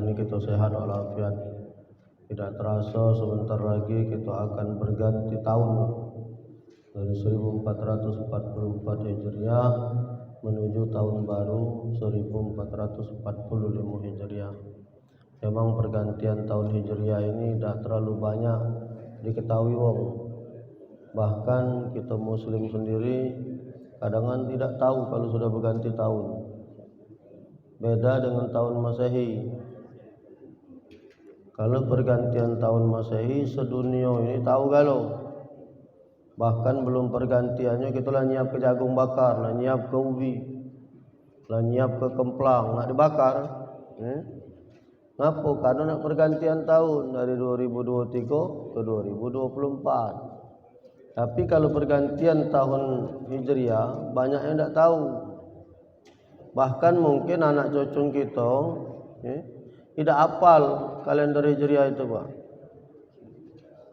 ini kita sehat walafiat. Tidak terasa sebentar lagi kita akan berganti tahun dari 1444 Hijriah menuju tahun baru 1445 Hijriah. Memang pergantian tahun Hijriah ini tidak terlalu banyak diketahui wong. Bahkan kita muslim sendiri kadang tidak tahu kalau sudah berganti tahun. Beda dengan tahun Masehi. Kalau pergantian tahun Masehi sedunia ini tahu galau. Bahkan belum pergantiannya kita lah nyiap ke jagung bakar, lah nyiap ke ubi, lah nyiap ke kemplang, nak dibakar. Ngapa? Karena nak pergantian tahun dari 2023 ke 2024. Tapi kalau pergantian tahun Hijriah banyak yang tidak tahu. Bahkan mungkin anak cucu kita tidak hafal kalender Hijriah itu, Pak.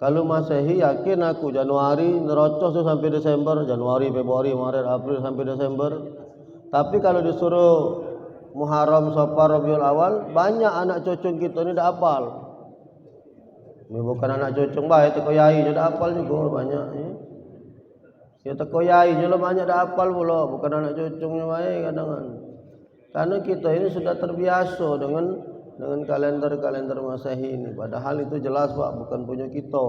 Kalau Masehi yakin aku Januari nerocos tu sampai Desember, Januari, Februari, Maret, April sampai Desember. Tapi kalau disuruh Muharram, Safar, Rabiul Awal, banyak anak cucu kita ni tidak hafal. Ini bukan anak cucu baik, teko yai je dak hafal juga banyak. Ya teko yai je banyak dak hafal pula, bukan anak cucunya baik kadang-kadang. Karena kita ini sudah terbiasa dengan kalender Masehi ini. Padahal itu jelas Pak, bukan punya kita.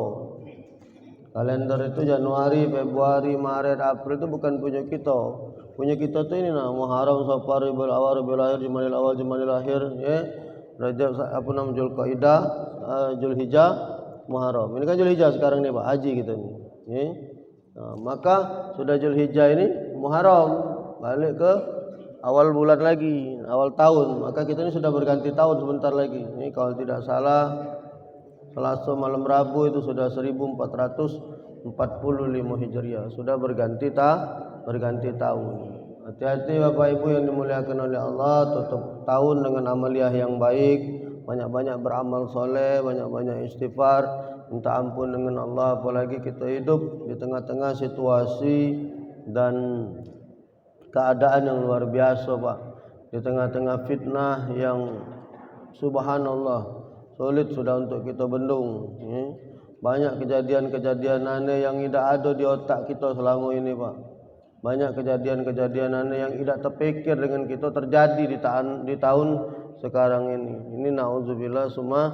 Kalender itu Januari, Februari, Maret, April itu bukan punya kita. Punya kita tu ini nah Muharram, Safar, Rabiul Awal, Rabiul Akhir, Jumadil Awal, Jumadil Akhir, Rajab, Zulqa'dah, Zulhijjah, Muharram. Ini kan Zulhijjah sekarang ni Pak, haji kita ni. Maka sudah Zulhijjah ini Muharram, balik ke awal bulan lagi, awal tahun. Maka kita ini sudah berganti tahun sebentar lagi. Ini kalau tidak salah Selasa malam Rabu itu sudah 1445 Hijriah. Sudah berganti tahun. Hati-hati Bapak Ibu yang dimuliakan oleh Allah, tutup tahun dengan amaliah yang baik, banyak-banyak beramal soleh, banyak-banyak istighfar, minta ampun dengan Allah. Apalagi kita hidup di tengah-tengah situasi dan keadaan yang luar biasa Pak, di tengah-tengah fitnah yang subhanallah sulit sudah untuk kita bendung. Banyak kejadian-kejadian aneh yang tidak ada di otak kita selama ini Pak. Banyak kejadian-kejadian aneh yang tidak terpikir dengan kita terjadi di tahun sekarang ini. Ini na'udzubillah summa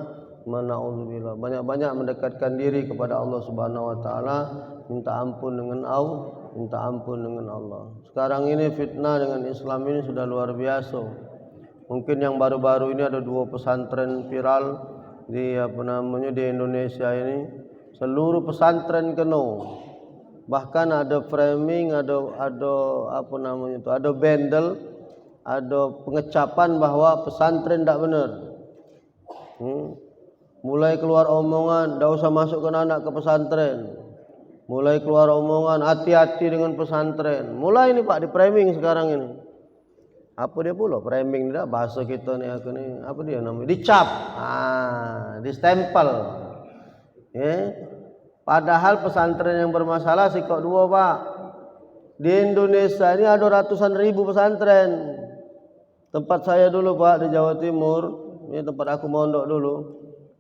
na'udzubillah. Banyak-banyak mendekatkan diri kepada Allah Subhanahu wa taala, minta ampun dengan Allah. Sekarang ini fitnah dengan Islam ini sudah luar biasa. Mungkin yang baru-baru ini ada 2 pesantren viral di di Indonesia ini. Seluruh pesantren kena. Bahkan ada framing, ada bendel, ada pengecapan bahwa pesantren tidak benar. Mulai keluar omongan, tidak usah masukkan anak ke pesantren. Mulai keluar omongan, hati-hati dengan pesantren. Mulai ini Pak, di framing sekarang ini. Apa dia pula framing tidak? Bahasa kita ni apa dia namanya? Dicap, distempel. Padahal pesantren yang bermasalah sikok 2 Pak. Di Indonesia ini ada ratusan ribu pesantren. Tempat saya dulu Pak di Jawa Timur, ini tempat aku mondok dulu.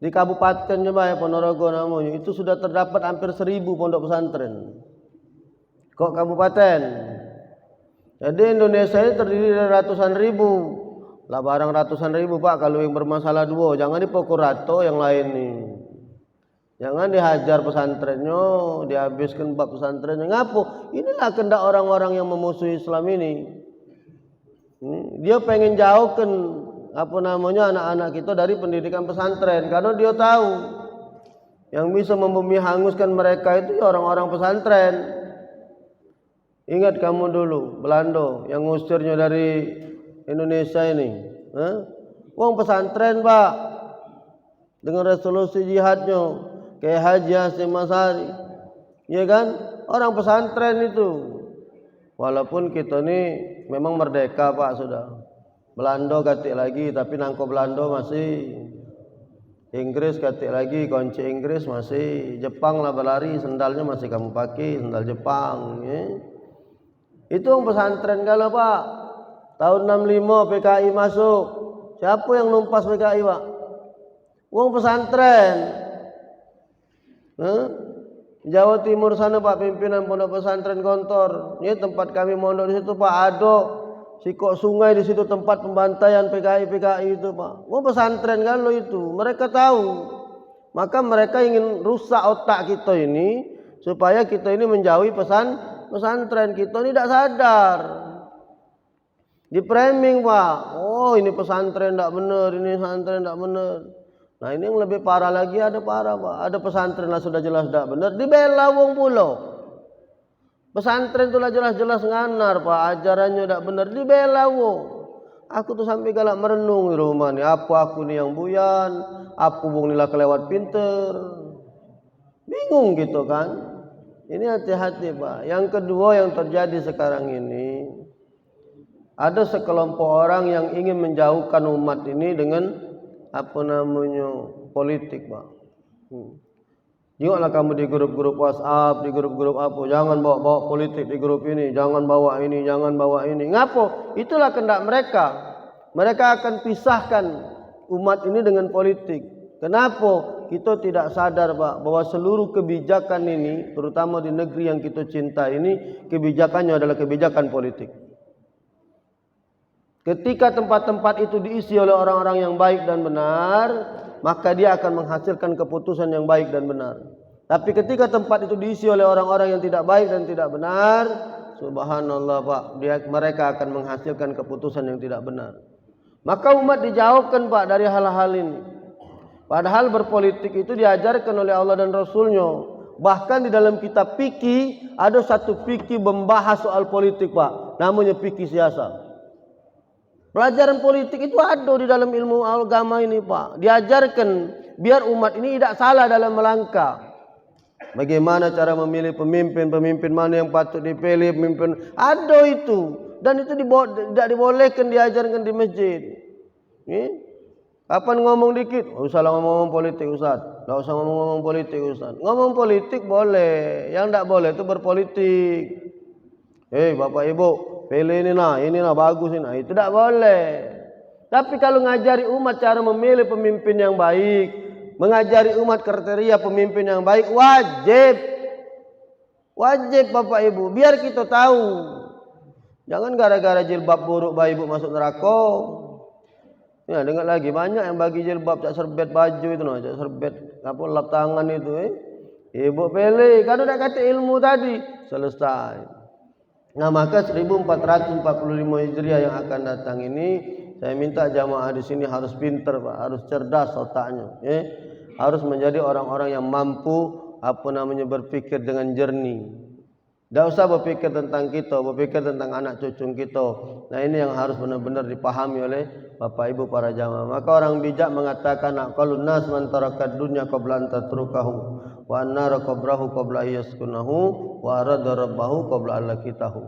Di Kabupaten Ponorogo namanya, itu sudah terdapat hampir 1000 pondok pesantren. Kok kabupaten? Jadi Indonesia ini terdiri dari ratusan ribu. Lah barang ratusan ribu Pak, kalau yang bermasalah 2, jangan dipukul rata yang lain nih. Jangan dihajar pesantrennya, dihabiskan bab pesantrennya. Ngapo? Inilah kehendak orang-orang yang memusuhi Islam ini. Dia pengen jauhkan anak-anak kita dari pendidikan pesantren, karena dia tahu yang bisa membumi hanguskan mereka itu orang-orang pesantren. Ingat kamu dulu Belanda yang ngusirnya dari Indonesia ini, wong pesantren Pak, dengan resolusi jihadnya. Kayak Haji Hasyim Asy'ari, ya kan? Orang pesantren itu. Walaupun kita ni memang merdeka Pak sudah. Belanda katik lagi, tapi nangko Belanda masih. Inggris katik lagi, kunci Inggris masih. Jepang lah berlari, sendalnya masih kamu pakai, sendal Jepang. Itu orang pesantren kalau Pak. Tahun 65 PKI masuk. Siapa yang numpas PKI Pak? Wong pesantren. Jawa Timur sana Pak pimpinan pondok pesantren Gontor. Ini tempat kami mondok di situ Pak, ada sikok sungai di situ tempat pembantaian PKI itu Pak. Wong pesantren kalau itu mereka tahu. Maka mereka ingin rusak otak kita ini supaya kita ini menjauhi pesantren. Kita ini tidak sadar. Di framing Pak. Oh ini pesantren tidak benar, ini pesantren tidak benar. Nah ini yang lebih parah lagi, ada parah Pak. Ada pesantren lah sudah jelas tidak benar, dibela wong pulau. Pesantren itulah jelas-jelas nganar Pak, ajarannya tidak benar, dibela wong. Aku tuh sampai galak merenung di rumah nih, apa aku nih yang buyan, apa wong nila kelewat pinter. Bingung gitu kan. Ini hati-hati Pak. Yang kedua yang terjadi sekarang ini, ada sekelompok orang yang ingin menjauhkan umat ini dengan politik Pak. Tengoklah kamu di grup-grup WhatsApp, di grup-grup apa, jangan bawa politik di grup ini, jangan bawa ini, jangan bawa ini. Ngapo? Itulah kehendak mereka. Mereka akan pisahkan umat ini dengan politik. Kenapa? Kita tidak sadar Pak bahwa seluruh kebijakan ini, terutama di negeri yang kita cinta ini, kebijakannya adalah kebijakan politik. Ketika tempat-tempat itu diisi oleh orang-orang yang baik dan benar, maka dia akan menghasilkan keputusan yang baik dan benar. Tapi ketika tempat itu diisi oleh orang-orang yang tidak baik dan tidak benar, subhanallah Pak, mereka akan menghasilkan keputusan yang tidak benar. Maka umat dijauhkan Pak dari hal-hal ini. Padahal berpolitik itu diajarkan oleh Allah dan Rasulnya. Bahkan di dalam kitab fikih ada satu fikih membahas soal politik Pak, namanya fikih siasat. Pelajaran politik itu ada di dalam ilmu agama ini Pak. Diajarkan biar umat ini tidak salah dalam melangkah. Bagaimana cara memilih pemimpin mana yang patut dipilih, pemimpin. Ada itu. Dan itu tidak dibolehkan diajarkan di masjid. Kapan ngomong dikit? Oh, usah ngomong politik Ustaz. Tidak usah ngomong politik Ustaz. Ngomong politik boleh. Yang tidak boleh itu berpolitik. Bapak Ibu, pilih inilah bagus ini. Nah, itu tidak boleh. Tapi kalau ngajari umat cara memilih pemimpin yang baik, mengajari umat kriteria pemimpin yang baik, wajib. Wajib Bapak Ibu, biar kita tahu. Jangan gara-gara jilbab buruk Bapak Ibu masuk neraka. Ya, dengar lagi banyak yang bagi jilbab cak serbet baju itu cak serbet lap tangan itu Ibu pilih, kan udah kata ilmu tadi, selesai. Nah maka 1445 Hijriah yang akan datang ini, saya minta jamaah di sini harus pinter Pak, harus cerdas otaknya, harus menjadi orang-orang yang mampu berpikir dengan jernih. Tidak usah berpikir tentang kita, berpikir tentang anak cucu kita. Nah ini yang harus benar-benar dipahami oleh Bapak Ibu para jamaah. Maka orang bijak mengatakan, aqallun nas man tarakad dunya qabla an tatrukahu wa annara qabrahu qabla yaskunahu wa arada rabbahu qabla an lakitahu.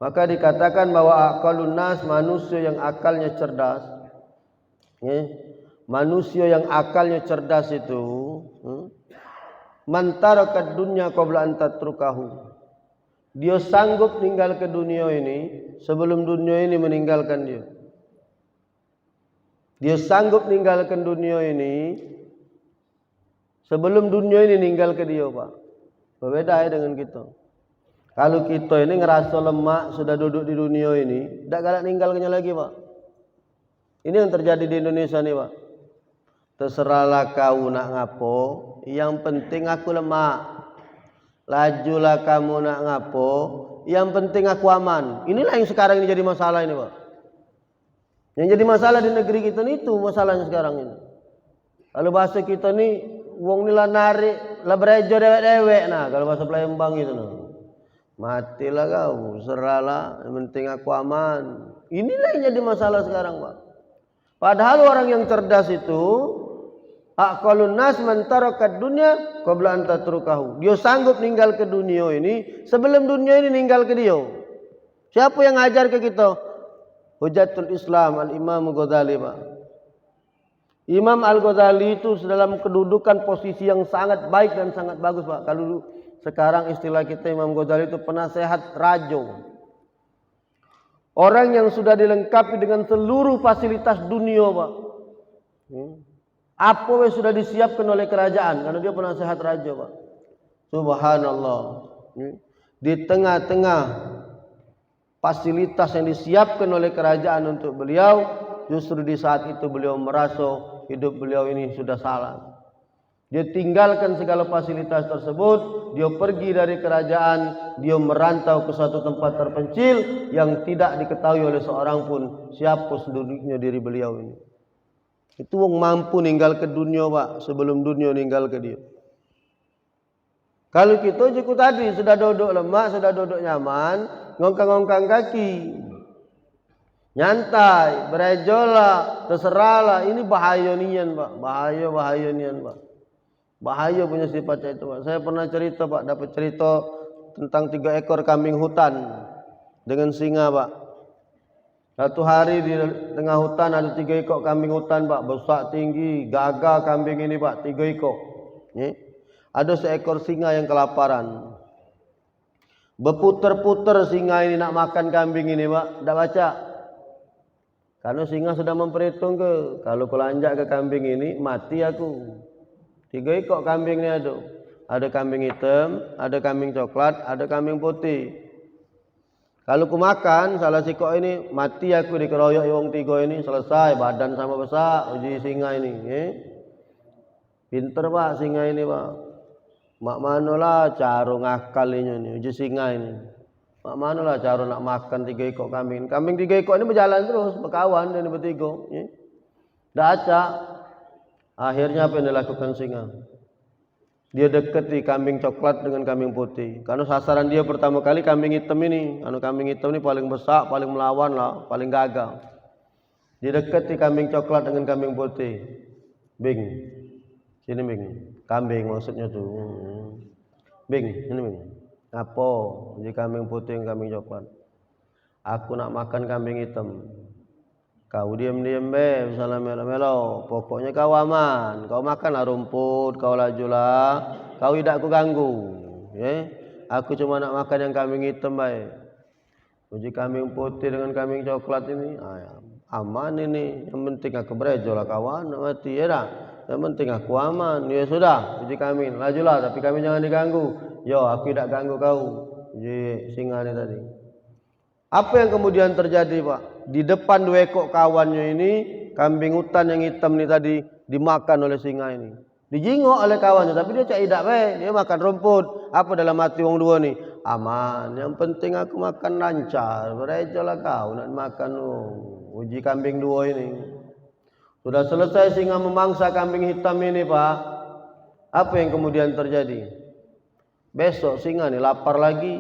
Maka dikatakan bahwa aqallun nas, manusia yang akalnya cerdas. Manusia yang akalnya cerdas itu man tarakad dunya qabla an tatrukahu. Dia sanggup tinggal ke dunia ini sebelum dunia ini meninggalkan dia. Dia sanggup meninggalkan dunia ini sebelum dunia ini meninggal ke dia Pak. Berbeda dengan kita. Kalau kita ini ngerasa lemak sudah duduk di dunia ini, tidak galak meninggalkannya lagi Pak. Ini yang terjadi di Indonesia nih Pak. Terserahlah kau nak ngapo, yang penting aku lemak. Lajulah kamu nak ngapo, yang penting aku aman. Inilah yang sekarang ini jadi masalah ini Pak. Yang jadi masalah di negeri kita ini itu masalahnya sekarang ini. Kalau bahasa kita ini, wong nila narik, lah berejo dewek-dewek. Nah kalau bahasa Palembang itu matilah kau, serahlah, yang penting aku aman. Inilah yang jadi masalah sekarang Pak. Padahal orang yang cerdas itu, aqallun nas man tarakad dunya qabla an tatrukahu. Dia sanggup meninggal ke dunia ini sebelum dunia ini meninggal ke dia. Siapa yang ngajar ke kita? Hujatul Islam Al-Imam Ghazali Pak. Imam Al-Ghazali itu dalam kedudukan posisi yang sangat baik dan sangat bagus Pak. Kalau sekarang istilah kita Imam Ghazali itu penasehat rajo. Orang yang sudah dilengkapi dengan seluruh fasilitas dunia Pak. Apa yang sudah disiapkan oleh kerajaan, karena dia penasehat raja, Pak. Subhanallah. Di tengah-tengah fasilitas yang disiapkan oleh kerajaan untuk beliau, justru di saat itu beliau merasa hidup beliau ini sudah salah. Dia tinggalkan segala fasilitas tersebut, dia pergi dari kerajaan, dia merantau ke suatu tempat terpencil yang tidak diketahui oleh seorang pun siapa sendirinya diri beliau ini. Itu wong mampu ninggal ke dunia, Pak, sebelum dunia ninggal ke dia. Kalau kita juga tadi sudah duduk lemak, sudah duduk nyaman, ngongkang-ngongkang kaki, nyantai, berejola, terserahlah, ini bahaya nian, Pak. Bahaya nian, Pak. Bahaya punya sifatnya itu, Pak. Saya pernah cerita, Pak, dapat cerita tentang 3 ekor kambing hutan dengan singa, Pak. Satu hari di tengah hutan ada 3 ekor kambing hutan, Pak, besar tinggi, gagah kambing ini, Pak, 3 ekor. Ada seekor singa yang kelaparan. Berputar-putar singa ini nak makan kambing ini, Pak. Tak baca. Karena singa sudah memperhitung ke, kalau kulanjak ke kambing ini, mati aku. 3 ekor kambing ni ada. Ada kambing hitam, ada kambing coklat, ada kambing putih. Kalau ku makan salah sikok ini, mati aku dikeroyok wong 3 ini, selesai, badan sama besar uji singa ini. Pinter, Pak, singa ini, Pak. Mak manalah cara ngakalinya ni uji singa ini. Mak manalah cara nak makan 3 ekor kambing. Kambing 3 ekor ini berjalan terus, berkawan dia bertiga. Dah acak. Akhirnya apa yang dilakukan singa? Dia dekati kambing coklat dengan kambing putih. Karena sasaran dia pertama kali kambing hitam ini. Karena kambing hitam ini paling besar, paling melawan lah, paling gagah. Dia dekati kambing coklat dengan kambing putih. Bing, sini Bing. Kambing maksudnya tu. Bing, sini Bing. Apa? Jadi kambing putih dan kambing coklat. Aku nak makan kambing hitam. Kau diam-diam misalnya melo-melo. Pokoknya kau aman. Kau makanlah rumput, kau lajulah. Kau tidak aku ganggu. Aku cuma nak makan yang kambing hitam baik. Uji kambing putih dengan kambing coklat ini, aman ini. Yang penting aku berejo lah kawan, nak mati ya dah. Yang penting aku aman. Ya sudah, uji kambing, lajulah. Tapi kambing jangan diganggu. Yo, aku tidak ganggu kau. Uji singa ini tadi. Apa yang kemudian terjadi, Pak? Di depan 2 ekor kawannya ini, kambing hutan yang hitam ini tadi dimakan oleh singa ini. Dijingok oleh kawannya, tapi dia cak idak baik. Dia makan rumput. Apa dalam hati wong 2 ni? Aman. Yang penting aku makan lancar. Berejolah kau nak makan uji kambing 2 ini. Sudah selesai singa memangsa kambing hitam ini, Pak. Apa yang kemudian terjadi? Besok singa ni lapar lagi.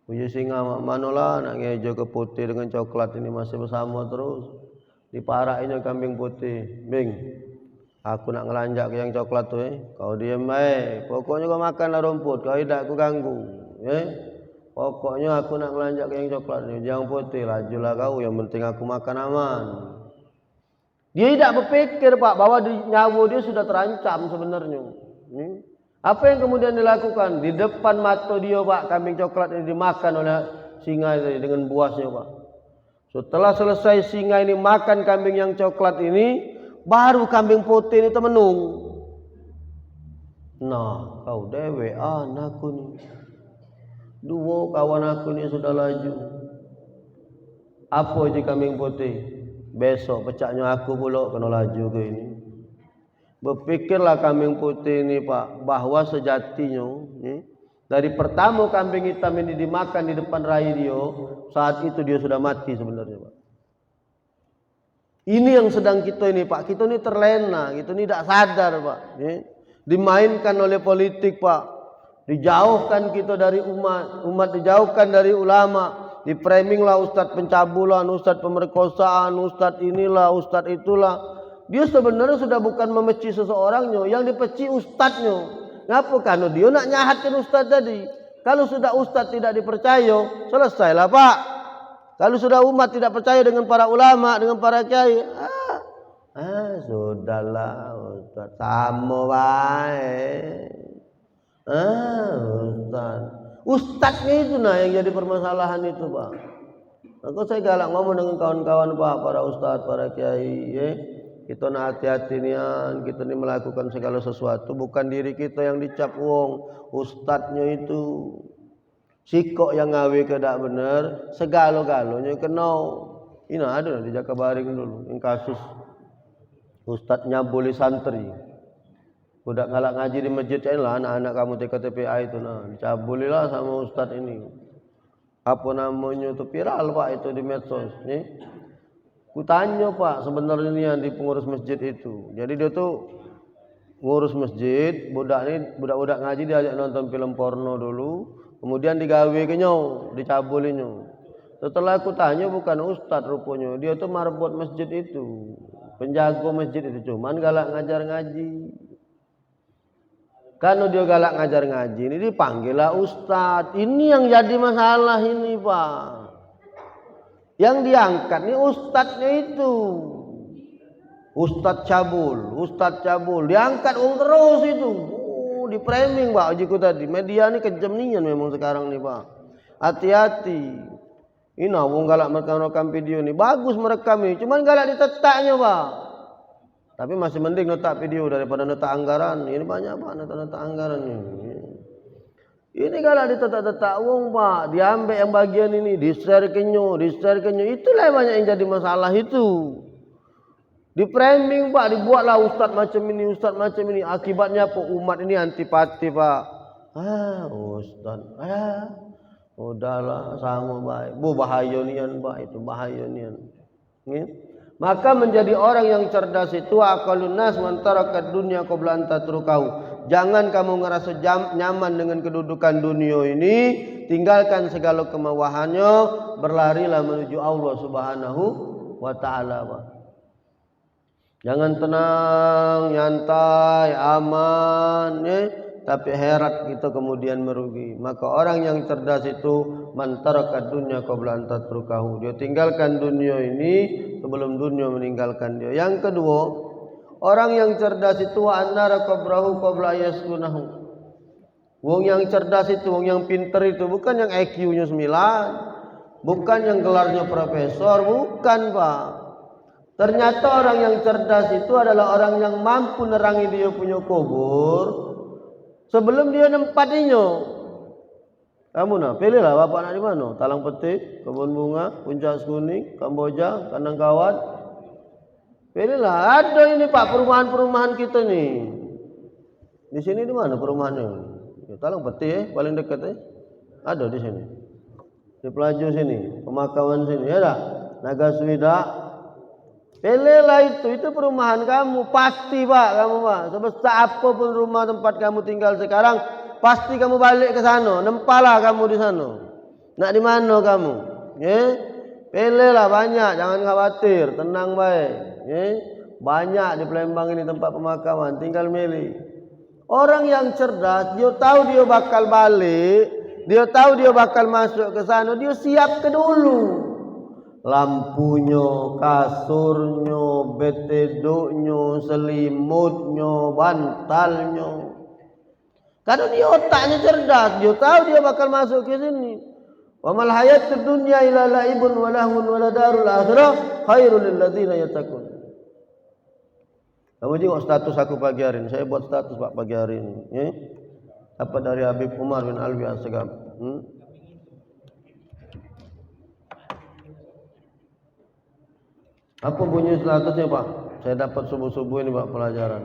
Uji singa manolah nak ngejo ke putih dengan coklat ini masih bersama terus. Diparahinnya kambing putih. Bing, aku nak ngelanjak ke yang coklat tu. Kau diam baik. Pokoknya kau makanlah rumput. Kau tidak aku ganggu. Pokoknya aku nak ngelanjak ke yang coklat ni. Yang putih lajulah kau. Yang penting aku makan aman. Dia tidak berpikir, Pak, bahwa nyawa dia sudah terancam sebenarnya. Apa yang kemudian dilakukan? Di depan mata dia, Pak, kambing coklat ini dimakan oleh singa ini dengan buasnya, Pak. Setelah selesai singa ini makan kambing yang coklat ini, baru kambing putih ini termenung. Nah, kau dewe anakku ni. 2 kawan aku ni sudah laju. Apa je kambing putih? Besok pecahnya aku pula kena laju ke ini. Berpikirlah kambing putih ini, Pak, bahwa sejatinya dari pertama kambing hitam ini dimakan di depan rai dia, saat itu dia sudah mati sebenarnya, Pak. Ini yang sedang kita ini, Pak. Kita ini terlena, kita ini tidak sadar, Pak. Dimainkan oleh politik, Pak. Dijauhkan kita dari umat dijauhkan dari ulama. Dipraminglah ustaz pencabulan, ustaz pemerkosaan, ustaz inilah, ustaz itulah. Dia sebenarnya sudah bukan memeci seseorangnya, yang dipeci ustadznya. Ngapa? Karena dia nak nyahatkan ustadz tadi. Kalau sudah ustadz tidak dipercaya, selesailah, Pak. Kalau sudah umat tidak percaya dengan para ulama, dengan para kiai, sudahlah ustadz, sama baik. Ustadznya itu yang jadi permasalahan itu, Pak. Aku saya galak ngomong dengan kawan-kawan, Pak, para ustadz, para kiai, Kita nak hati-hati nian, kita ni melakukan segala sesuatu bukan diri kita yang dicap wong, ustadznya itu. Sikok yang ngawe ke dak bener, segalo-galonya kena. Ini ada di Jakabaring dulu, yang kasus ustadz nyabuli santri. Budak ngalak ngaji di masjid lah, anak-anak kamu TKTPA itu nah, dicabulilah sama ustadz ini. Apa namanya itu viral Pak itu di medsos, nih. Kutanya Pak sebenarnya ini yang di pengurus masjid itu. Jadi dia tuh ngurus masjid, budak-budak ngaji diajak nonton film porno dulu, kemudian digawe kenyau, dicabulinya. Setelah aku tanya bukan ustadz rupanya, dia tuh marbot masjid itu, penjago masjid itu, cuman galak ngajar ngaji. Kalau dia galak ngajar ngaji ini dipanggil lah ustadz. Ini yang jadi masalah ini Pak. Yang diangkat nih ustadznya itu. Ustadz cabul. Diangkat terus itu. Di framing Pak ujiku tadi. Media ini kejam nian memang sekarang nih Pak. Hati-hati. Ini wong galak merekam video ini. Bagus merekam ini. Cuman galak ditetaknya Pak. Tapi masih mending letak video daripada letak anggaran. Ini banyak Pak letak anggaran ini. Ini kalau ditetak-tetak wong Pak, diambil yang bagian ini, di-share kenyo. Itulah yang banyak yang jadi masalah itu. Di framing Pak, dibuatlah ustadz macam ini. Akibatnya apa? Umat ini antipati Pak. Ustadz, udahlah sama baik. Bahaya nian Pak, itu bahaya nian. Maka menjadi orang yang cerdas itu aqalun nas man taraka dunya qabla an tatrukahu. Jangan kamu ngerasa nyaman dengan kedudukan dunia ini, tinggalkan segala kemawahannya, berlarilah menuju Allah Subhanahu wa taala. Jangan tenang, nyantai, aman, tapi herat kita kemudian merugi. Maka orang yang cerdas itu man taraka dunya qabla an tatrukahu. Dia tinggalkan dunia ini sebelum dunia meninggalkan dia. Yang kedua, orang yang cerdas itu annara qabrahu qabla yaskunahu. Wong yang cerdas itu, wong yang pinter itu bukan yang IQ-nya 9, bukan yang gelarnya profesor, bukan Pak. Ternyata orang yang cerdas itu adalah orang yang mampu nerangi dia punya kubur sebelum dia nempatinya. Kamu nah, pilihlah bapak nak di mana? Talang Petik, Kebun Bunga, Puncak Kuning, Kamboja, Kandang Kawat. Pilihlah. Ada ini Pak perumahan-perumahan kita nih. Di sini di mana perumahannya? Ya, Talang Petik paling dekat ada di sini. Di Pelaju sini, pemakaman sini, ya dah. Naga Swida. Pilihlah itu perumahan kamu pasti Pak, kamu Pak. Sebesar apapun rumah tempat kamu tinggal sekarang, pasti kamu balik ke sana, nempalah kamu di sana. Nak di mana kamu? Pilihlah banyak, jangan khawatir, tenang baik. Banyak di Palembang ini tempat pemakaman, tinggal milih. Orang yang cerdas, dia tahu dia bakal balik, dia tahu dia bakal masuk ke sana, dia siap ke dulu. Lampunya, kasurnya, beteduknya, selimutnya, bantalnya. Karena dia otaknya cerdas, dia tahu dia bakal masuk ke sini. Wa mal hayatud dunya illa la'ibun wa lahun wa darul akhirah khairul lil ladzina yattaqun. Kamu tengok status aku pagi hari ini. Saya buat status Pak pagi hari ini. Dapat dari Habib Umar bin Alwi As-Segaf. Apa bunyi statusnya Pak? Saya dapat subuh-subuh ini Pak pelajaran.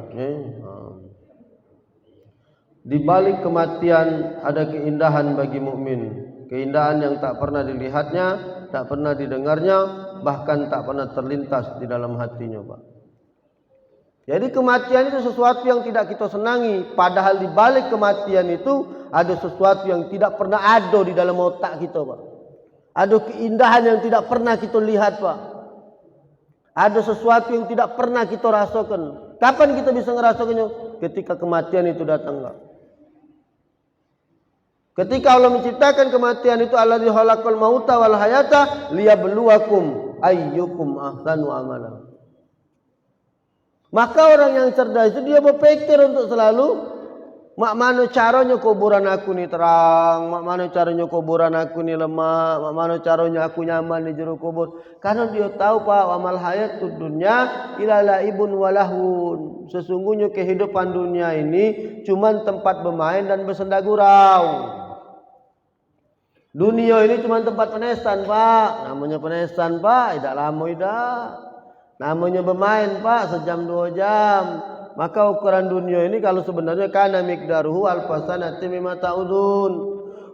Di balik kematian ada keindahan bagi mukmin. Keindahan yang tak pernah dilihatnya, tak pernah didengarnya, bahkan tak pernah terlintas di dalam hatinya Pak. Jadi kematian itu sesuatu yang tidak kita senangi. Padahal di balik kematian itu ada sesuatu yang tidak pernah ada di dalam otak kita Pak. Ada keindahan yang tidak pernah kita lihat Pak. Ada sesuatu yang tidak pernah kita rasakan. Kapan kita bisa ngerasakannya? Ketika kematian itu datang Pak. Ketika Allah menciptakan kematian itu, allazi khalaqal mauta wal hayata liyabluwakum ayyukum ahsanu amala. Maka orang yang cerdas itu dia berpikir untuk selalu Mak mana caranya kuburan aku ni terang, mak mana caranya kuburan aku ni lemah, mak mana caranya aku nyaman di jero kubur. Karena dia tahu Pak, amal hayat dunia ila laibun walahun. Sesungguhnya kehidupan dunia ini cuma tempat bermain dan bersenda gurau. Dunia ini cuma tempat penestan Pak. Namanya penestan Pak, tidak lama tidak. Namanya bermain Pak, sejam 2 jam. Maka ukuran dunia ini kalau sebenarnya kana miqdaruhu alfasanati mimma ta'udun.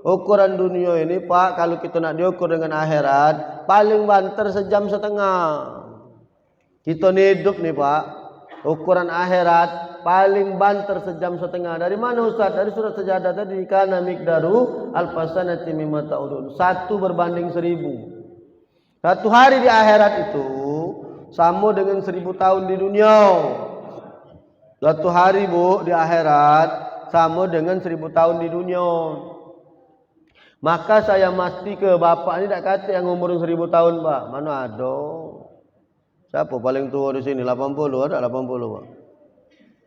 Ukuran dunia ini Pak, kalau kita nak diukur dengan akhirat, paling banter sejam setengah. Kita hidup nih Pak, ukuran akhirat paling banter sejam setengah. Dari mana Ustaz? Dari surat Sajadah tadi, kana miqdaru alfasanati mimma ta'udun. 1 berbanding 1000. 1 hari di akhirat itu sama dengan 1000 tahun di dunia. 1 hari Bu di akhirat sama dengan 1000 tahun di dunia. Maka saya mesti ke bapak ini tak kata yang umur 1000 tahun Pak. Mana ada? Siapa paling tua di sini? 80 ada 80 Pak.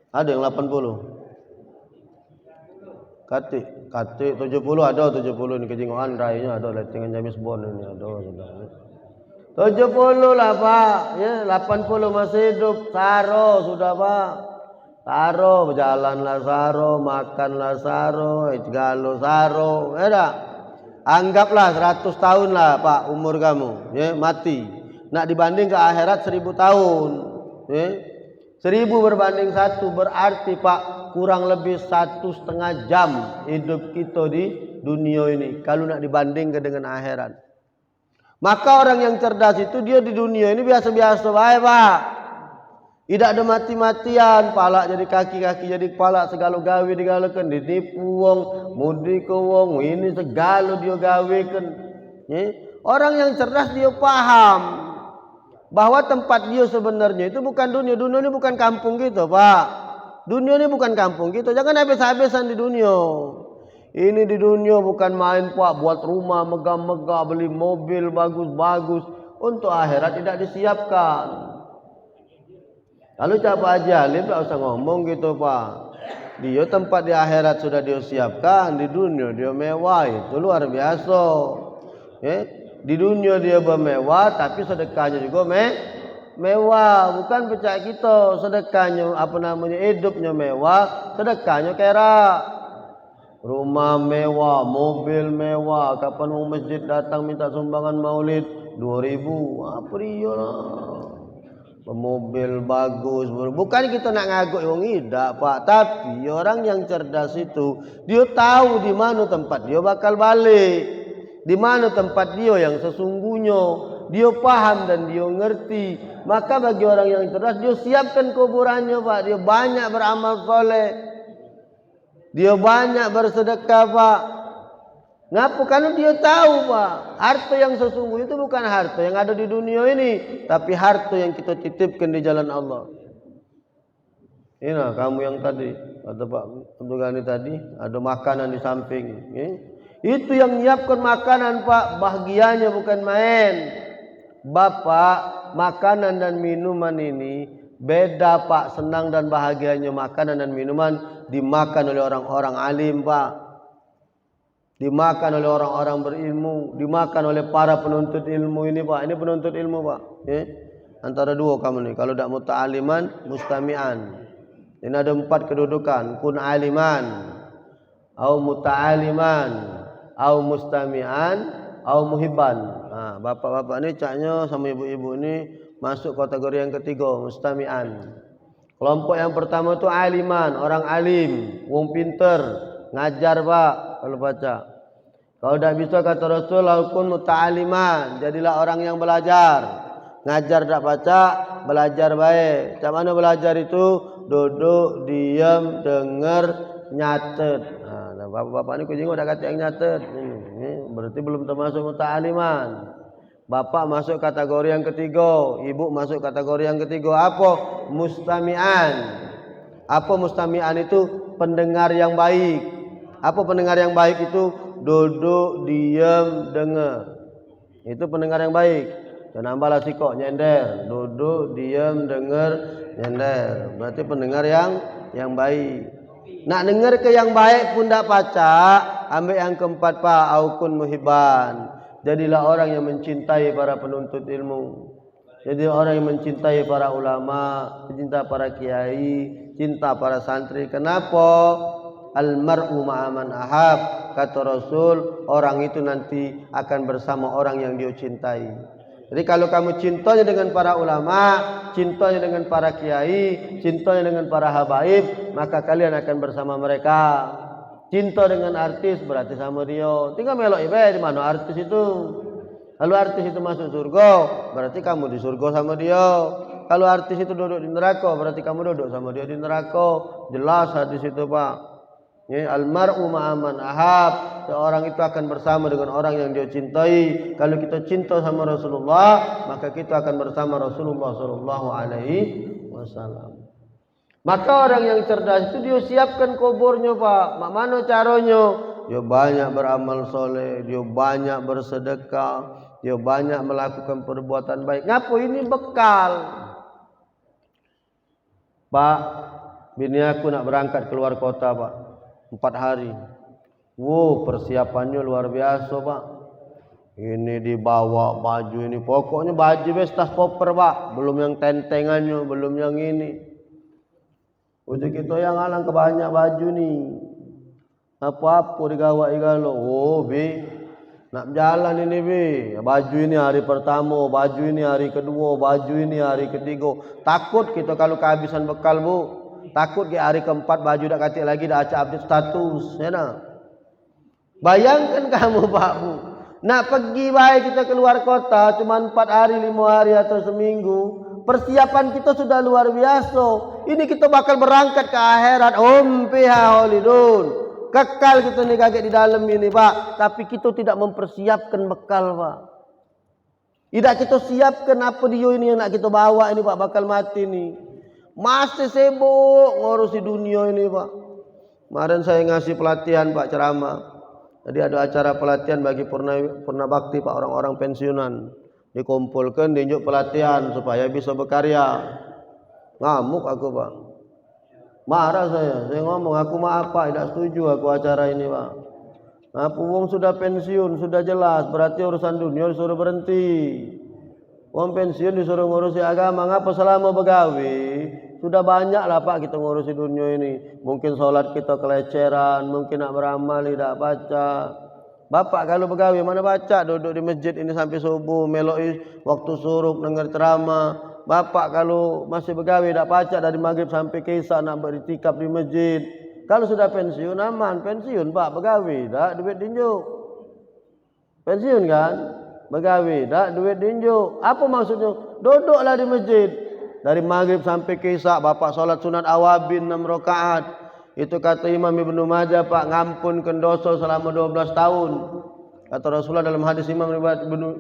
Ada yang 80. Katik 70 ada 70 ini kejingoan rainya ada dengan James Bond ini ada sudah. 70 lah Pak. Ya 80 masih hidup. Saro sudah Pak. Saro, berjalanlah saro, makanlah saro, segala saro, ya. Anggaplah 100 tahun lah Pak umur kamu, ya, mati. Nak dibanding ke akhirat 1000 tahun, ya. 1000 berbanding 1 berarti Pak kurang lebih 1,5 jam hidup kita di dunia ini. Kalau nak dibandingkan dengan akhirat. Maka orang yang cerdas itu dia di dunia ini biasa-biasa baik Pak. Tidak ada mati-matian, pala jadi kaki-kaki jadi kepala, segala gawe digalakan, ditipu wong, mudi ke wong, ini segala dia gawekan. Ya? Orang yang cerdas dia paham bahwa tempat dia sebenarnya itu bukan dunia. Dunia ini bukan kampung gitu Pak. Dunia ini bukan kampung gitu. Jangan habis-habisan di dunia. Ini di dunia bukan main Pak, buat rumah megah-megah, beli mobil bagus-bagus. Untuk akhirat tidak disiapkan. Kalau Pak Haji Alim tak usah ngomong gitu Pak. Dia tempat di akhirat sudah dia siapkan, di dunia dia mewah, itu luar biasa. Di dunia dia bermewah, tapi sedekahnya juga mewah. Bukan pecah kita, sedekahnya hidupnya mewah, sedekahnya kera. Rumah mewah, mobil mewah. Kapan mau masjid datang minta sumbangan maulid 2000, apa dia lah. Mobil bagus, bukan kita nak ngaguk wong tidak Pak, tapi orang yang cerdas itu dia tahu di mana tempat dia bakal balik, di mana tempat dia yang sesungguhnya, dia paham dan dia ngerti. Maka bagi orang yang cerdas dia siapkan kuburannya Pak, dia banyak beramal soleh, dia banyak bersedekah Pak. Ngapa? Karena dia tahu Pak, harta yang sesungguhnya itu bukan harta yang ada di dunia ini, tapi harta yang kita titipkan di jalan Allah. Ini nah, kamu yang tadi, kata Pak Abdul Ghani tadi, ada makanan di samping. Itu yang nyiapkan makanan Pak, bahagianya bukan main. Bapak, makanan dan minuman ini beda Pak, senang dan bahagianya makanan dan minuman dimakan oleh orang-orang alim Pak. Dimakan oleh orang-orang berilmu, dimakan oleh para penuntut ilmu ini Pak. Ini penuntut ilmu Pak. Antara dua kamu nih. Kalau tidak muta'aliman, mustami'an. Ini ada 4 kedudukan. Kun aliman, au muta'aliman, au mustami'an, au muhibban. Nah, bapak-bapak ini caknya sama ibu-ibu ini masuk kategori yang ketiga, mustami'an. Kelompok yang pertama itu aliman, orang alim, wong pinter, ngajar Pak kalau baca. Kalau tidak bisa kata Rasul, laukun muta'aliman, jadilah orang yang belajar. Ngajar tidak baca, belajar baik. Macam mana belajar itu? Duduk, diam, dengar, nyatet. Nah, bapak-bapak ini kucing udah kata yang nyatet. Ini berarti belum termasuk muta'aliman. Bapak masuk kategori yang ketiga, ibu masuk kategori yang ketiga. Apa? Mustami'an. Apa mustami'an itu? Pendengar yang baik. Apa pendengar yang baik itu? Duduk, diam, dengar. Itu pendengar yang baik. Dan nambahlah sikok nyender. Duduk, diam, dengar, nyender. Berarti pendengar yang baik. Nak dengar ke yang baik pun tak pacak. Ambil yang keempat pak, aukun muhibban. Jadilah orang yang mencintai para penuntut ilmu. Jadi orang yang mencintai para ulama, cinta para kiai, cinta para santri. Kenapa? Almar'u ma'aman ahab. Kata Rasul, orang itu nanti akan bersama orang yang dia cintai. Jadi kalau kamu cintanya dengan para ulama, cintanya dengan para kiai, cintanya dengan para habaib, maka kalian akan bersama mereka. Cinta dengan artis berarti sama dia. Tinggal melok ibadah di mana artis itu. Kalau artis itu masuk surga, berarti kamu di surga sama dia. Kalau artis itu duduk di neraka, berarti kamu duduk sama dia di neraka. Jelas hadis itu pak. Almar'u ma'aman ahab. Seorang itu akan bersama dengan orang yang dia cintai. Kalau kita cinta sama Rasulullah, maka kita akan bersama Rasulullah sallallahu alaihi wasallam. Maka orang yang cerdas itu dia siapkan kuburnya pak. Mana caranya? Dia banyak beramal soleh, dia banyak bersedekah, dia banyak melakukan perbuatan baik. Ngapa ini bekal? Pak, bini aku nak berangkat keluar kota pak. 4 hari. Wow, persiapannya luar biasa pak. Ini dibawa baju ini. Pokoknya baju bes tas koper pak. Belum yang tentengannya, belum yang ini. Udah kita yang alang kebanyak baju nih. Apa-apa digawa igalo. Oh be, nak jalan ini be. Baju ini hari pertama, baju ini hari kedua, baju ini hari ketiga. Takut kita kalau kehabisan bekal bu. Takut ke hari keempat baju dah kacik lagi dah acak update status, ya nak. Bayangkan kamu pak bu, nak pergi baik kita keluar kota cuma 4 hari, 5 hari atau seminggu. Persiapan kita sudah luar biasa. Ini kita bakal berangkat ke akhirat. Fiha khalidun. Kekal kita ni kaget di dalam ini pak. Tapi kita tidak mempersiapkan bekal pak. Tidak kita siapkan apa dia ini yang nak kita bawa ini pak, bakal mati ni. Masih sibuk ngurusi dunia ini pak. Kemarin saya ngasih pelatihan pak, ceramah. Jadi ada acara pelatihan bagi purna bakti pak, orang-orang pensiunan. Dikumpulkan, diunjuk pelatihan supaya bisa berkarya. Ngamuk aku pak. Marah saya ngomong aku maaf pak, tidak setuju aku acara ini pak. Aku wong sudah pensiun, sudah jelas, berarti urusan dunia disuruh berhenti. Wong pensiun disuruh ngurusi agama, ngapa selama begawi? Sudah banyak lah pak kita ngurusi dunia ini. Mungkin sholat kita keleceran, mungkin nak beramal tidak baca. Bapak kalau begawi mana baca, duduk di masjid ini sampai subuh, meloi waktu suruh dengar ceramah. Bapak kalau masih begawi tidak baca dari maghrib sampai kisah nak beritikaf di masjid. Kalau sudah pensiun aman, pensiun pak begawi, tak duit dinjuk. Pensiun kan? Begawi, tak duit dinjuk. Apa maksudnya? Duduklah di masjid. Dari maghrib sampai kisah, bapak solat sunat awabin 6 rakaat. Itu kata Imam Ibnu Majah pak, ngampunkan dosa selama 12 tahun. Kata Rasulullah dalam hadis Imam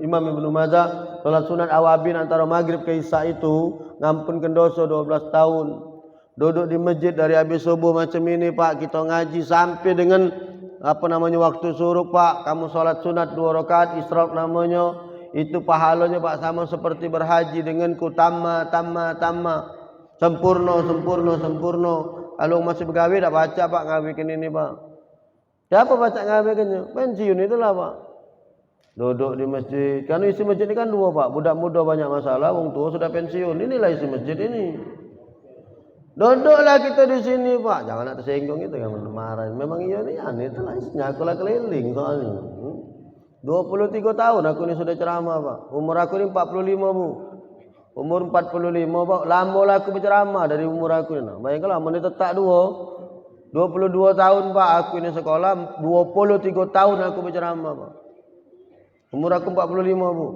Ibnu Majah, solat sunat awabin antara maghrib ke isya itu ngampunkan dosa 12 tahun. Duduk di masjid dari habis subuh macam ini pak, kita ngaji sampai dengan waktu suruh pak. Kamu solat sunat 2 rakaat isyraq namanya. Itu pahalanya pak sama seperti berhaji denganku, tamma. Sempurna. Kalau masih begawi tak baca pak ngawikan ini pak. Siapa baca ngawikannya? Pensiun itulah pak. Duduk di masjid. Kan isi masjid ini kan 2 pak. Budak muda banyak masalah, wong tua sudah pensiun. Inilah isi masjid ini. Duduklah kita di sini pak. Jangan nak tersinggung itu yang marah. Memang iya ni aneh itulah isinya. Akulah keliling soalnya. 23 tahun aku ni sudah ceramah pak. Umur aku ni 45 bu. Umur 45 pak. Lama lah aku berceramah dari umur aku ni. Bayangkanlah menit tetap 22 tahun pak aku ni sekolah. 23 tahun aku berceramah pak. Umur aku 45 bu.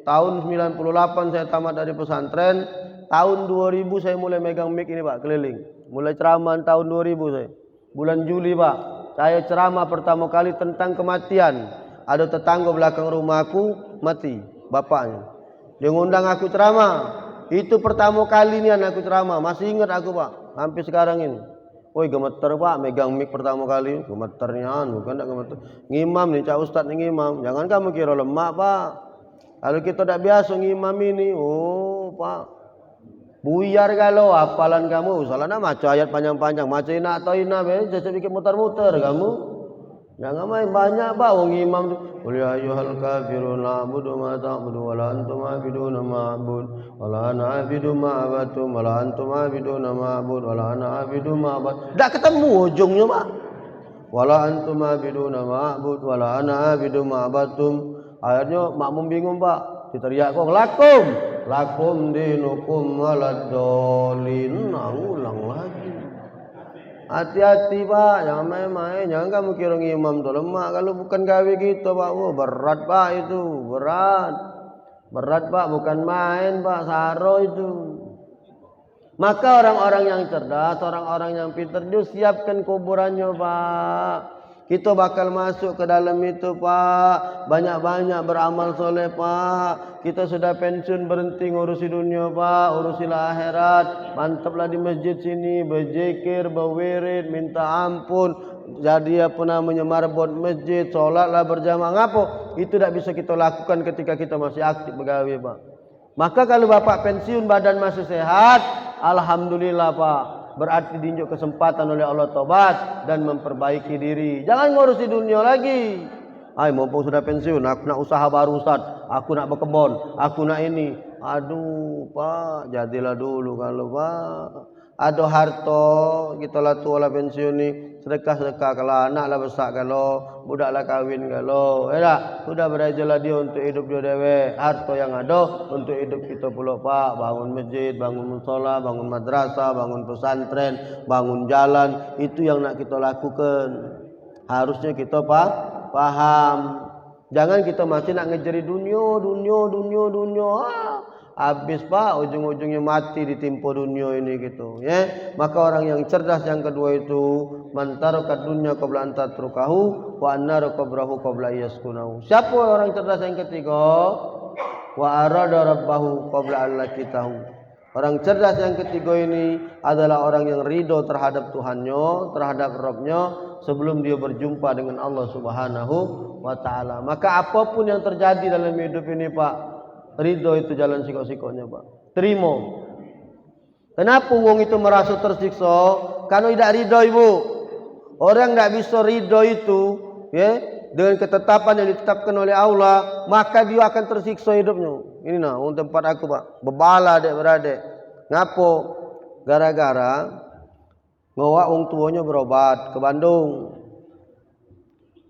Tahun 98 saya tamat dari pesantren. Tahun 2000 saya mulai megang mic ini pak, keliling. Mulai ceramah tahun 2000 saya. Bulan Juli pak. Saya ceramah pertama kali tentang kematian. Ada tetangga belakang rumahku mati, bapaknya. Dia ngundang aku ceramah. Itu pertama kali ni aku ceramah. Masih ingat aku pak, sampai sekarang ini. Woi gemeter pak, megang mic pertama kali. Gemeternya bukan tak gemeter. Ngimam ni, cak ustaz ni ngimam. Jangan kamu kira lemak pak. Kalau kita tak biasa ngimam ini, oh pak. Buyar kalau hafalan kamu, salahnya maca ayat panjang-panjang, maca ina atau ina, jadi bikin muter-muter kamu. Jangan main banyak pak, wong imam tu. Qul ya ayyuhal kafirun na'budu ma ta'budu wa la antum a'biduna ma a'bud wa la ana a'budu ma abattum wa la antum a'biduna ma a'bud wa la ana a'budu ma abad. Tak ketemu ujungnya pak. Wa la antum a'biduna ma a'bud wa la ana a'budu ma abattum. Akhirnya makmum bingung pak. Diteriak kok lakum dinukum waladdallin. Nah, ulang lagi. Hati-hati pak, jangan main-main, jangan kamu kira imam tu lemah. Kalau bukan gawe gitu pak, berat pak itu, berat pak, bukan main pak, saro itu. Maka orang-orang yang cerdas, orang-orang yang pintar, dia siapkan kuburannya pak. Kita bakal masuk ke dalam itu pak, banyak-banyak beramal soleh pak. Kita sudah pensiun, berhenti ngurusi dunia pak, urusilah akhirat. Mantaplah di masjid sini, berzikir, berwirid, minta ampun. Jadi apa namanya, marbot masjid, solatlah berjamaah. Ngapo? Itu tidak bisa kita lakukan ketika kita masih aktif begawe pak. Maka kalau bapak pensiun badan masih sehat, alhamdulillah pak. Berarti diunjuk kesempatan oleh Allah tobat dan memperbaiki diri. Jangan ngurusi dunia lagi. Ay, mumpung sudah pensiun, aku nak usaha baru Ustaz. Aku nak berkebun, aku nak ini. Aduh pak, jadilah dulu kalau pak. Ada harta, kita lah tua lah pensiun ni. Sedekah-sedekah kalau anak lah besar kalau, budak lah kahwin kalau. Tak? Sudah berajalah dia untuk hidup dia dewe. Harta yang ada untuk hidup kita pula pak. Bangun masjid, bangun musola, bangun madrasah, bangun pesantren, bangun jalan. Itu yang nak kita lakukan. Harusnya kita paham. Jangan kita masih nak ngejari dunia. Habis pak, ujung-ujungnya mati ditimpa dunia ini gitu. Ya, maka orang yang cerdas yang kedua itu, man taraka dunya qabla an tatrukahu wa annaru qabrahu qabla yaskunahu. Siapa orang cerdas yang ketiga? Wa arada rabbahu qabla an lakitahu. Orang cerdas yang ketiga ini adalah orang yang ridho terhadap Tuhannya, terhadap Rabbnya sebelum dia berjumpa dengan Allah Subhanahu wa taala. Maka apapun yang terjadi dalam hidup ini pak, ridho itu jalan sikok-sikoknya pak. Terima. Kenapa wong itu merasa tersiksa? Karena tidak ridho ibu. Orang tidak bisa ridho itu, ya, dengan ketetapan yang ditetapkan oleh Allah, maka dia akan tersiksa hidupnya. Ini nah, tempat aku pak, bebala adik-beradik. Ngapo? Gara-gara ngawak wong tuanya berobat ke Bandung.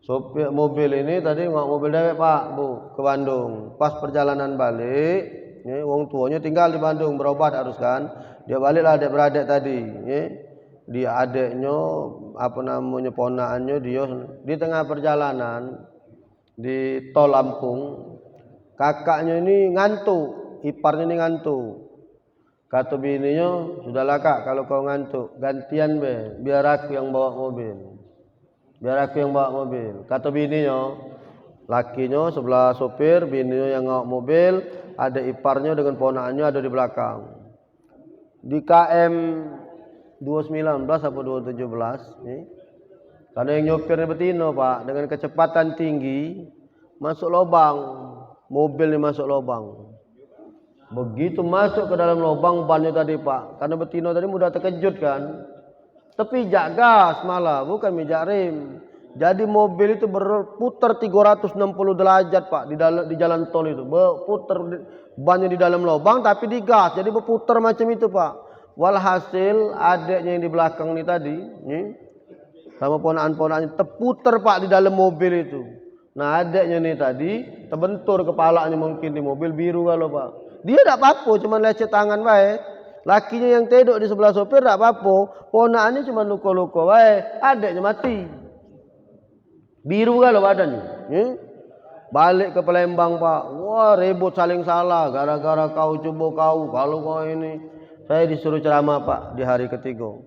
Sopir mobil ini tadi ngawak mobil dewek pak, bu, ke Bandung. Pas perjalanan balik, ya, wong tuanya tinggal di Bandung berobat harus kan. Dia baliklah adik-beradik tadi, ya. Dia adiknya, apa namanya, ponakannya, dia di tengah perjalanan di tol Lampung. Kakaknya ini ngantuk, iparnya ini ngantuk. Kata bininya, sudahlah kak, kalau kau ngantuk, gantian be, biar aku yang bawa mobil. Kata bininya, lakinya sebelah sopir, bininya yang bawa mobil, ada iparnya dengan ponakannya ada di belakang. Di KM 219 atau 217, nih. Karena yang nyopirnya betina pak, dengan kecepatan tinggi, masuk lubang. Mobil ini masuk lubang. Begitu masuk ke dalam lubang bannya tadi pak, karena betina tadi mudah terkejut kan. Tapi jak gas malah, bukan mijak rem. Jadi mobil itu berputar 360 derajat pak di jalan tol itu. Berputar bannya di dalam lubang tapi digas, jadi berputar macam itu pak. Walhasil adiknya yang di belakang ini tadi, nih, sama ponakan-ponakannya terputar pak di dalam mobil itu. Nah adiknya ini tadi terbentur kepalanya mungkin di mobil biru kalau pak. Dia tidak apa-apa, cuma lecet tangan baik. Lakinya yang teduk di sebelah sopir tidak apa-apa. Ponakannya cuma luka-luka baik. Adiknya mati. Biru kalau badannya. Balik ke Palembang pak. Wah ribut saling salah. Gara-gara kau coba kau. Kalau kau ini. Saya disuruh ceramah pak di hari ketiga.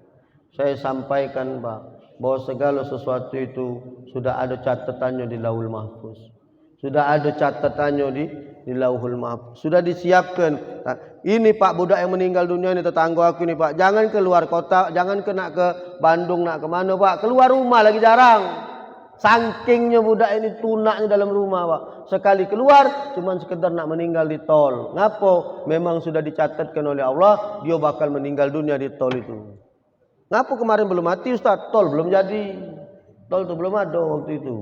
Saya sampaikan pak, bahwa segala sesuatu itu sudah ada catatannya di Lauhul Mahfuz. Sudah ada catatannya di Lauhul Mahfuz. Sudah disiapkan. Nah, ini pak budak yang meninggal dunia ini tetangga aku ini pak. Jangan keluar kota, jangan kena ke Bandung nak ke mana pak. Keluar rumah lagi jarang. Sangkingnya budak ini tunaknya dalam rumah, Pak. Sekali keluar cuma sekedar nak meninggal di tol. Ngapo? Memang sudah dicatatkan oleh Allah dia bakal meninggal dunia di tol itu. Ngapo kemarin belum mati Ustaz? Tol belum jadi. Tol itu belum ada waktu itu.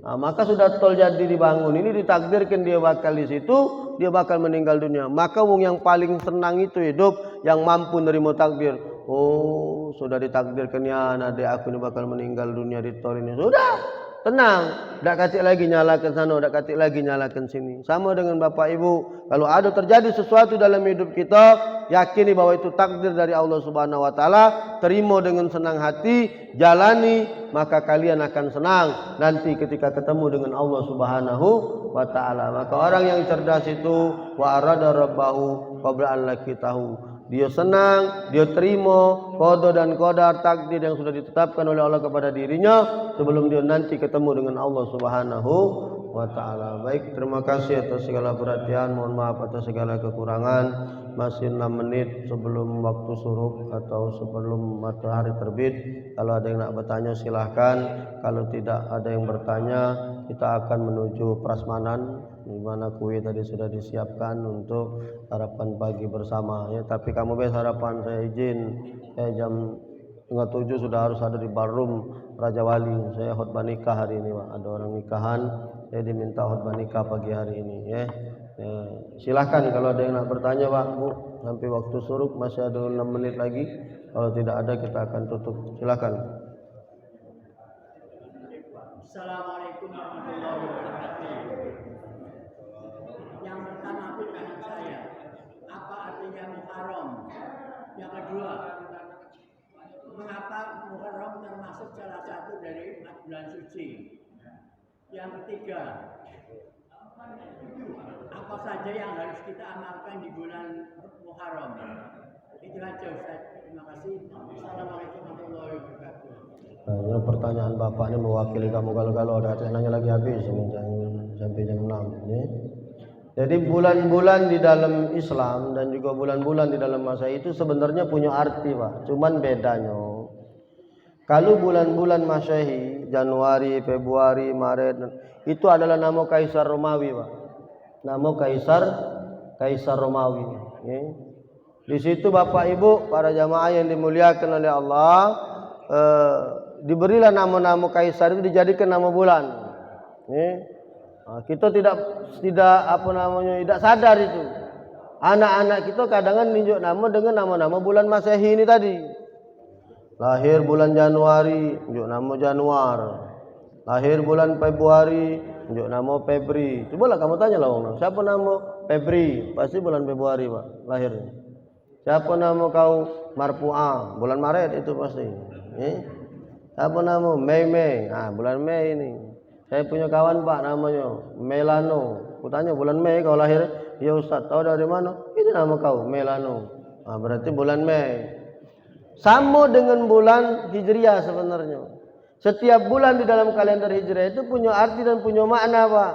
Maka sudah tol jadi dibangun. Ini ditakdirkan dia bakal di situ, dia bakal meninggal dunia. Maka wong yang paling senang itu hidup yang mampu nerima takdir. Oh, sudah ditakdirkan ya adik aku ini bakal meninggal dunia di tol ini. Sudah, tenang. Tak katik lagi nyalakan sana, tak katik lagi nyalakan sini. Sama dengan Bapak Ibu, kalau ada terjadi sesuatu dalam hidup kita, yakini bahwa itu takdir dari Allah Subhanahu wa taala, terima dengan senang hati, jalani, maka kalian akan senang nanti ketika ketemu dengan Allah Subhanahu wa taala. Maka orang yang cerdas itu wa arada rabbahu qabla an lakitahu. Dia senang, dia terima qada dan qadar takdir yang sudah ditetapkan oleh Allah kepada dirinya sebelum dia nanti ketemu dengan Allah Subhanahu wa taala. Baik, terima kasih atas segala perhatian. Mohon maaf atas segala kekurangan. Masih 6 menit sebelum waktu syuruk atau sebelum matahari terbit. Kalau ada yang nak bertanya silahkan. Kalau tidak ada yang bertanya, kita akan menuju prasmanan di mana kue tadi sudah disiapkan untuk harapan pagi bersama ya. Tapi kamu bes harapan saya izin jam 6:30 sudah harus ada di ballroom Raja Wali. Saya khutbah nikah hari ini, Pak. Ada orang nikahan, saya diminta khutbah nikah pagi hari ini ya. Silahkan kalau ada yang nak bertanya, Pak, Bu, sampai waktu suruk masih ada 6 menit lagi. Kalau tidak ada kita akan tutup. Silahkan. Assalamualaikum warahmatullahi wabarakatuh. Yang pertama pertanyaan saya, apa artinya Muharram? Yang kedua, mengapa Muharram termasuk salah satu dari 4 bulan suci? Yang ketiga, apa saja yang harus kita amalkan di bulan Muharram? Itu aja Ustaz. Terima kasih. Assalamualaikum warahmatullahi wabarakatuh. Nah, pertanyaan Bapak ini mewakili kamu kalau ada nanya lagi habis ini sampai jam 6 ini. Jadi bulan-bulan di dalam Islam dan juga bulan-bulan di dalam masa itu sebenarnya punya arti, Pak. Cuman bedanya kalau bulan-bulan Masehi, Januari, Februari, Maret itu adalah nama Kaisar Romawi, Pak. Nama Kaisar Romawi. Ya. Di situ Bapak Ibu para jamaah yang dimuliakan oleh Allah, diberilah nama-nama kaisar itu dijadikan nama bulan. Kita tidak sadar itu. Anak-anak kita kadang-kadang ninjuk nama dengan nama-nama bulan Masehi ini tadi. Lahir bulan Januari, ninjuk nama Januar. Lahir bulan Februari, ninjuk nama Febri. Cobalah kamu tanya lah orang, siapa nama Febri? Pasti bulan Februari, Pak, lahirnya. Siapa nama kau Marpu'a? Bulan Maret itu pasti. Apa nama? Mei. Bulan Mei ini. Saya punya kawan, Pak, namanya Melano. Kutanya bulan Mei kau lahir? Ya Ustaz, tahu dari mana? Itu nama kau, Melano. Berarti bulan Mei. Sama dengan bulan Hijriah sebenarnya. Setiap bulan di dalam kalender Hijriah itu punya arti dan punya makna, Pak.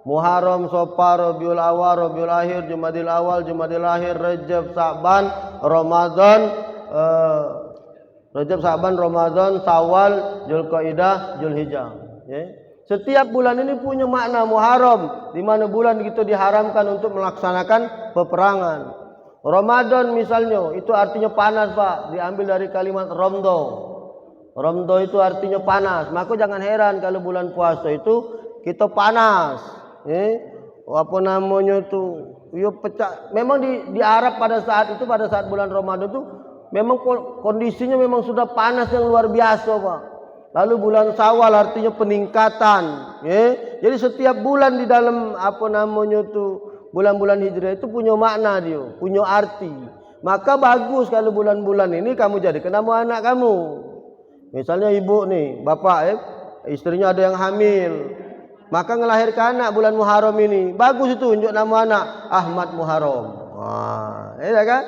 Muharram, Safar, Rabiul Awal, Rabiul Akhir, Jumadil Awal, Jumadil Akhir, Rajab, Sa'ban, Ramadan, Rajab, Sa'ban, Ramadan, Syawal, Zulqa'dah, Zulhijjah. Ya. Setiap bulan ini punya makna. Muharram, di mana bulan itu diharamkan untuk melaksanakan peperangan. Ramadan misalnya, itu artinya panas, Pak. Diambil dari kalimat Romdo. Romdo itu artinya panas. Maka jangan heran kalau bulan puasa itu kita panas. Apa namanya tuh? Pecah. Memang di Arab pada saat bulan Ramadan itu memang kondisinya memang sudah panas yang luar biasa, Pak. Lalu bulan Syawal artinya peningkatan. Jadi setiap bulan di dalam bulan-bulan Hijriah itu punya makna dia, punya arti. Maka bagus kalau bulan-bulan ini kamu jadikan nama anak kamu. Misalnya ibu nih, bapak istrinya ada yang hamil. Maka ngelahirkan anak bulan Muharram ini. Bagus itu unjuk nama anak Ahmad Muharram. Ya kan?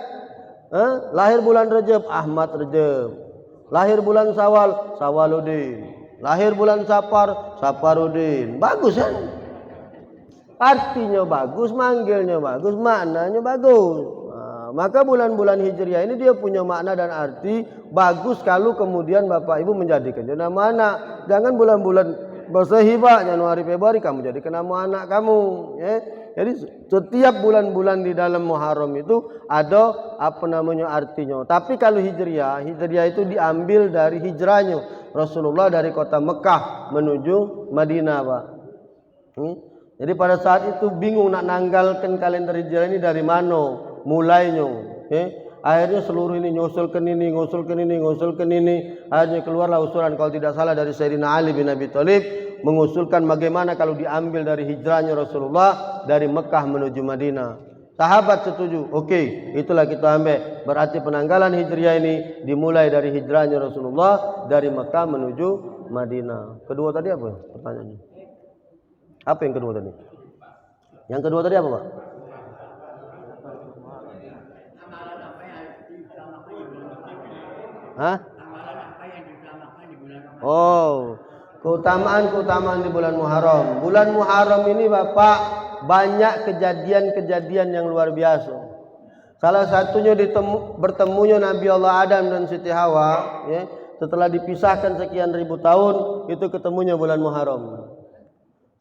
Lahir bulan Rajab, Ahmad Rajab. Lahir bulan Syawal, Syawaluddin. Lahir bulan Safar, Safaruddin. Bagus kan? Artinya bagus, manggilnya bagus, maknanya bagus. Maka bulan-bulan Hijriah ini dia punya makna dan arti bagus kalau kemudian Bapak Ibu menjadikannya nama anak. Jangan bulan-bulan Masehi Pak, Januari Februari kamu jadikan nama anak kamu. Ya. Jadi setiap bulan-bulan di dalam Muharram itu ada artinya. Tapi kalau Hijriah itu diambil dari hijrahnya Rasulullah dari kota Mekah menuju Madinah Pak. Jadi pada saat itu bingung nak nanggalkan kalender Hijriah ini dari mana mulainya. Akhirnya seluruh ini ngusulkan ini. Akhirnya keluarlah usulan kalau tidak salah dari Sayyidina Ali bin Abi Thalib mengusulkan bagaimana kalau diambil dari hijrahnya Rasulullah dari Mekah menuju Madinah. Sahabat setuju. Oke, itulah kita ambil. Berarti penanggalan Hijriah ini dimulai dari hijrahnya Rasulullah dari Mekah menuju Madinah. Kedua tadi apa pertanyaannya? Apa yang kedua tadi? Yang kedua tadi apa Pak? Amalan apa yang diutamakan di bulan Ramadan? Hah? Amalan apa yang diutamakan di bulan Ramadan? Oh, keutamaan di bulan Muharram. Bulan Muharram ini Bapak banyak kejadian-kejadian yang luar biasa. Salah satunya bertemunya Nabi Allah Adam dan Siti Hawa, ya, setelah dipisahkan sekian ribu tahun, itu ketemunya bulan Muharram.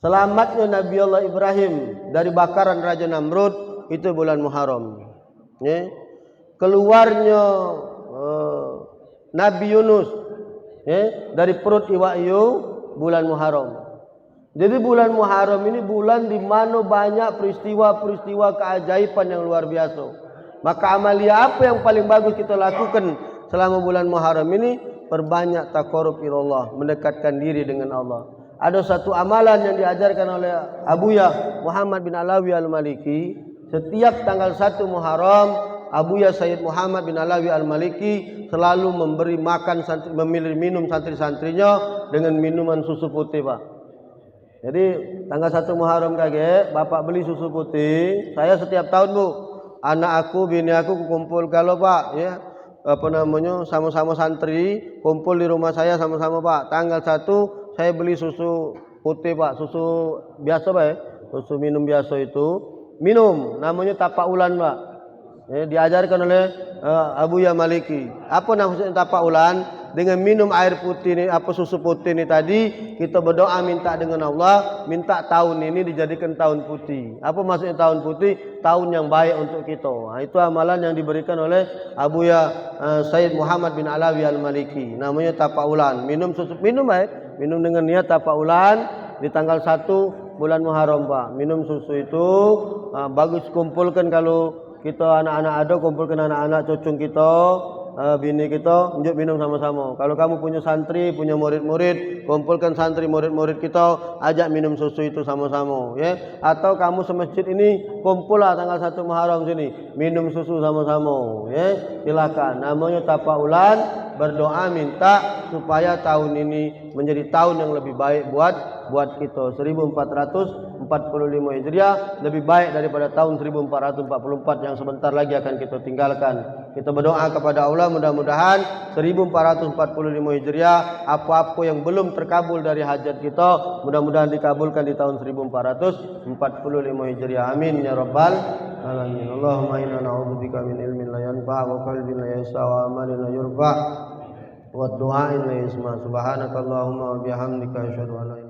Selamatnya Nabi Allah Ibrahim dari bakaran Raja Namrud, itu bulan Muharram. Ya. Keluarnya Nabi Yunus dari perut iwak hiu, bulan Muharram. Jadi bulan Muharram ini bulan di mana banyak peristiwa-peristiwa keajaiban yang luar biasa. Maka amalia apa yang paling bagus kita lakukan selama bulan Muharram ini? Perbanyak taqarrub ilallah, mendekatkan diri dengan Allah. Ada satu amalan yang diajarkan oleh Abuya Muhammad bin Alawi Al-Maliki. Setiap tanggal 1 Muharram, Abuya Sayyid Muhammad bin Alawi Al-Maliki selalu memberi makan memilih minum santri-santrinya dengan minuman susu putih Pak. Jadi tanggal 1 Muharram kage, Bapak beli susu putih. Saya setiap tahun Bu, anak aku, bini aku kumpul kalau Pak, ya sama-sama santri kumpul di rumah saya sama-sama Pak. Tanggal 1 saya beli susu putih Pak, susu biasa Pak ya, susu minum biasa itu. Minum, namanya tapak ulan Pak. Diajarkan oleh Abuya Maliki. Apa maksudnya tapak ulan? Dengan minum air putih ini, susu putih ini tadi, kita berdoa minta dengan Allah, minta tahun ini dijadikan tahun putih. Apa maksudnya tahun putih? Tahun yang baik untuk kita. Nah, itu amalan yang diberikan oleh Abuya Sayyid Muhammad bin Alawi Al-Maliki. Namanya tapak ulan. Minum dengan niat tapak ulan di tanggal 1 bulan Muharram Pak. Minum susu itu bagus kumpulkan kalau kita anak-anak ada, kumpulkan anak-anak cucung kita, bini kita, unjuk minum sama-sama. Kalau kamu punya santri, punya murid-murid, kumpulkan santri murid-murid kita, ajak minum susu itu sama-sama, ya. Atau kamu semasjid ini kumpullah tanggal 1 Muharram sini, minum susu sama-sama, ya. Silakan. Namanya tapak ulan, berdoa minta supaya tahun ini menjadi tahun yang lebih baik buat kita. 1445 Hijriah lebih baik daripada tahun 1444 yang sebentar lagi akan kita tinggalkan. Kita berdoa kepada Allah mudah-mudahan 1445 Hijriah apa-apa yang belum terkabul dari hajat kita mudah-mudahan dikabulkan di tahun 1445 Hijriah. Amin ya rabbal alamin. Allahumma inna na'udzubika min ilmin la yanfa' wa qalbin la yas'a wa amalin la yurfa' wa du'ain la yasma'. Subhanakallahumma wa bihamdika asyhadu an la